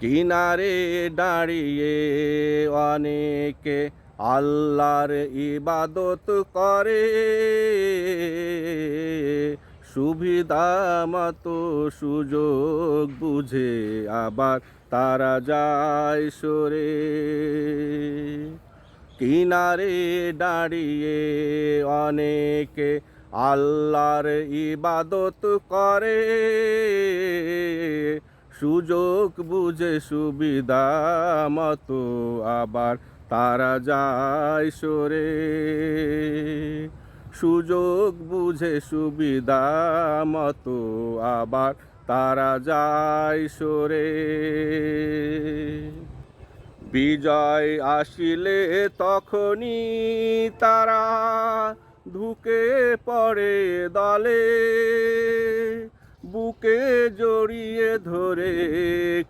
কিনারে দাঁড়িয়ে অনেকে আল্লাহর ইবাদত করে, সুবিধা মতো সুযোগ বুঝে আবার তারা যায় সরে। কিনারে দাঁড়িয়ে অনেকে আল্লাহর ইবাদত করে, সুযোগ বুঝে সুবিধা মতো আবার তারা যায় সরে। সুযোগ বুঝে সুবিধা মতো আবার তারা যায় সরে। বিজয় আসিলে তখনই তারা ঢুকে পড়ে দলে, বুকে জড়িয়ে ধরে